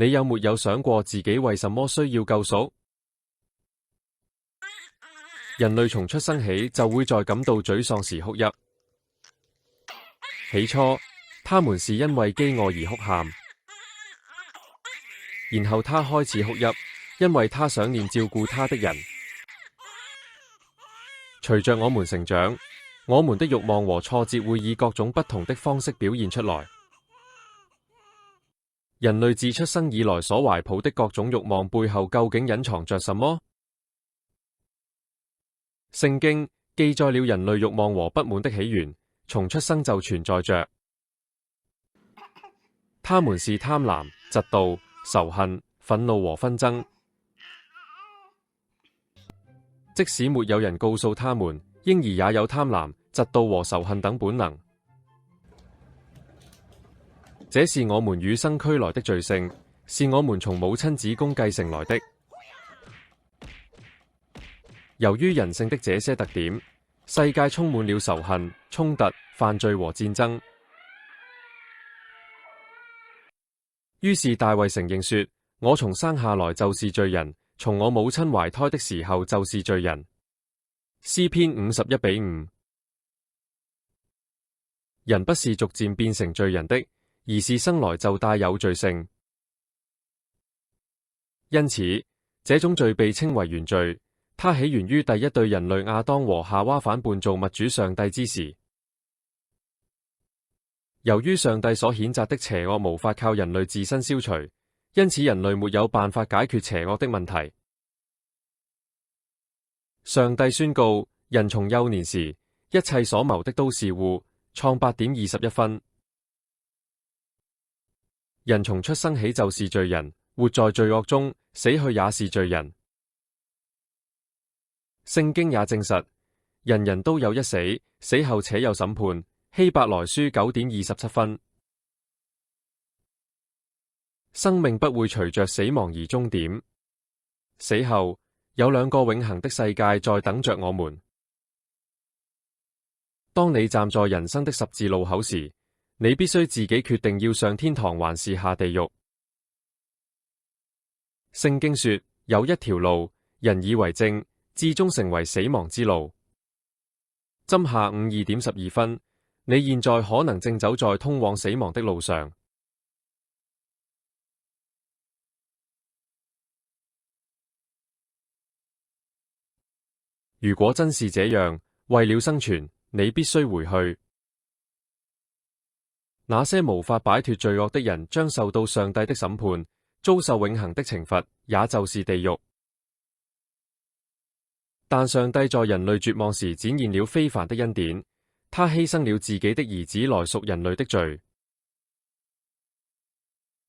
你有沒有想過自己為什麼需要救贖？人類從出生起就會在感到沮喪時哭泣。起初，他們是因為飢餓而哭喊，然後他開始哭泣，因為他想念照顧他的人。隨着我們成長，我們的慾望和挫折會以各種不同的方式表現出來。人類自出生以來所懷抱的各種慾望背後究竟隱藏着什麼？聖經記載了人類慾望和不滿的起源，從出生就存在着。他們是貪婪、嫉妒、仇恨、憤怒和紛爭。即使沒有人告訴他們，嬰兒也有貪婪、嫉妒和仇恨等本能。這是我們與生俱來的罪性，是我們從母親子宮繼承來的。由於人性的這些特點，世界充滿了仇恨、衝突、犯罪和戰爭。於是大衛承認說：我從生下來就是罪人，從我母親懷胎的時候就是罪人。詩篇51:5。人不是逐漸變成罪人的，而是生來就帶有罪性。因此，這種罪被稱為原罪。它起源於第一對人類亞當和夏娃反叛造物主上帝之時。由於上帝所譴責的邪惡無法靠人類自身消除，因此人類沒有辦法解決邪惡的問題。上帝宣告，人從幼年時一切所謀的都是惡。創8:21。人從出生起就是罪人，活在罪惡中，死去也是罪人。聖經也證實，人人都有一死，死後且有審判。希伯來書9:27。生命不會隨着死亡而終點，死後有兩個永恆的世界在等着我們。當你站在人生的十字路口時，你必須自己決定要上天堂還是下地獄。聖經說，有一條路，人以為正，至終成為死亡之路。箴下午2:12。你現在可能正走在通往死亡的路上。如果真是這樣，為了生存，你必須回去。那些無法擺脫罪惡的人將受到上帝的審判，遭受永恆的懲罰，也就是地獄。但上帝在人類絕望時展現了非凡的恩典。他犧牲了自己的兒子來贖人類的罪。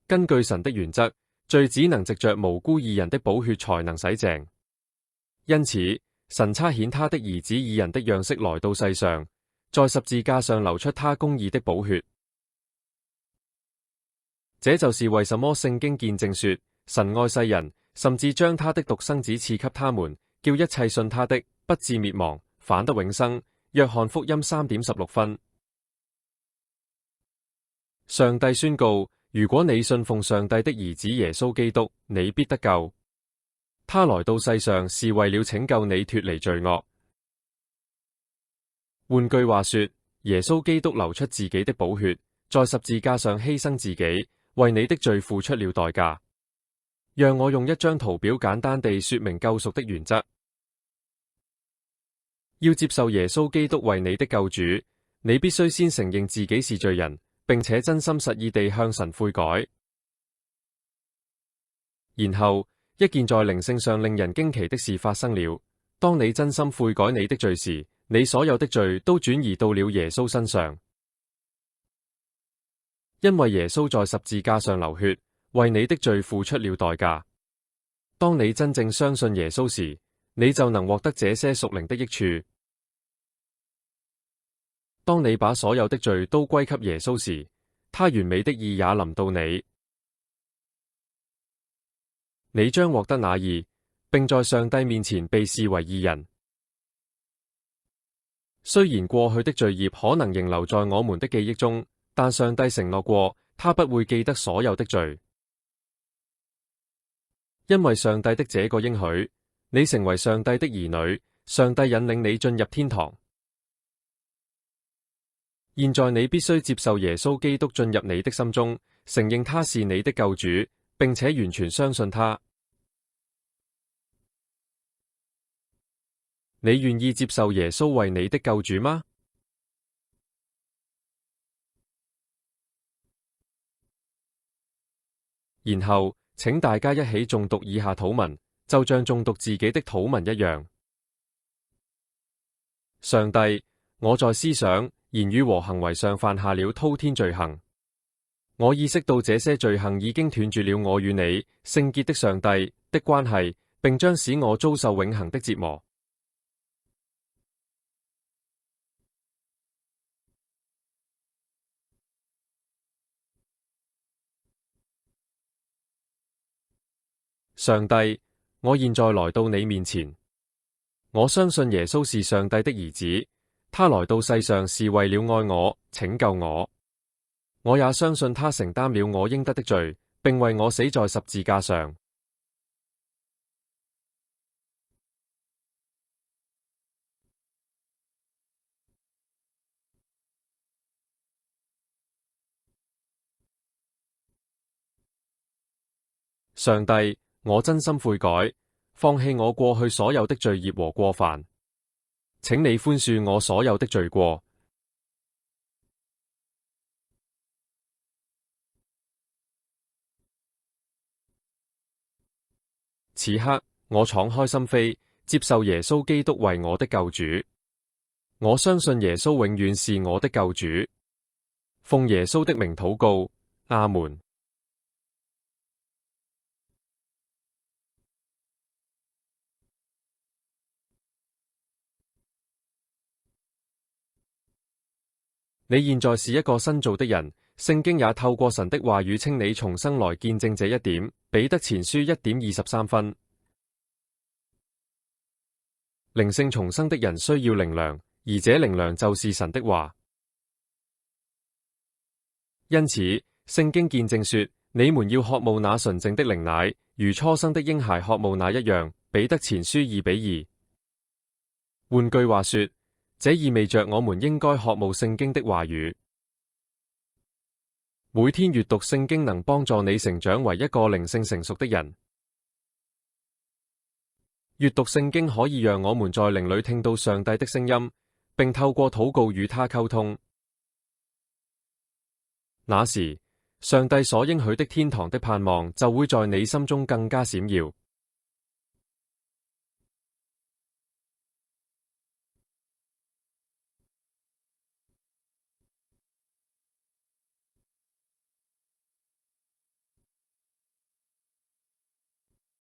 根據神的原則，罪只能藉着無辜義人的寶血才能洗淨。因此，神差遣他的兒子以人的樣式來到世上，在十字架上流出他公義的寶血。這就是為什麼聖經見證說，神愛世人，甚至將他的獨生子賜給他們，叫一切信他的不致滅亡，反得永生。約翰福音3:16。上帝宣告，如果你信奉上帝的兒子耶穌基督，你必得救。他來到世上是為了拯救你脫離罪惡。換句話說，耶穌基督流出自己的寶血，在十字架上犧牲自己，為你的罪付出了代價。讓我用一張圖表簡單地說明救贖的原則。要接受耶穌基督為你的救主，你必須先承認自己是罪人，並且真心實意地向神悔改。然後，一件在靈性上令人驚奇的事發生了。當你真心悔改你的罪時，你所有的罪都轉移到了耶穌身上。因為耶穌在十字架上流血，為你的罪付出了代價。當你真正相信耶穌時，你就能獲得這些屬靈的益處。當你把所有的罪都歸給耶穌時，他完美的義也臨到你，你將獲得那義，並在上帝面前被視為義人。雖然過去的罪孽可能仍留在我們的記憶中，但上帝承諾過，他不會記得所有的罪。因為上帝的這個應許，你成為上帝的兒女，上帝引領你進入天堂。現在你必須接受耶穌基督進入你的心中，承認他是你的救主，並且完全相信他。你願意接受耶穌為你的救主嗎？然後，請大家一起誦讀以下禱文，就像誦讀自己的禱文一樣。上帝，我在思想、言語和行為上犯下了滔天罪行。我意識到這些罪行已經斷絕了我與你，聖潔的上帝的關係，並將使我遭受永恆的折磨。上帝，我現在來到你面前，我相信耶穌是上帝的兒子，他來到世上是為了愛我、拯救我。我也相信他承擔了我應得的罪，並為我死在十字架上。上帝，我真心悔改，放棄我過去所有的罪孽和過犯，請你寬恕我所有的罪過。此刻，我敞開心扉，接受耶穌基督為我的救主。我相信耶穌永遠是我的救主。奉耶穌的名禱告，阿門。你現在是一個新造的人，聖經也透過神的話語稱你重生來見證這一點。彼得前書1:23分。靈性重生的人需要靈糧，而這靈糧就是神的話。因此，聖經見證說，你們要渴慕那純淨的靈奶，如初生的嬰孩渴慕奶一樣。彼得前書2:2。換句話說，這意味着我們應該渴慕聖經的話語。每天閱讀聖經能幫助你成長為一個靈性成熟的人。閱讀聖經可以讓我們在靈裡聽到上帝的聲音，並透過禱告與他溝通。那時，上帝所應許的天堂的盼望就會在你心中更加閃耀。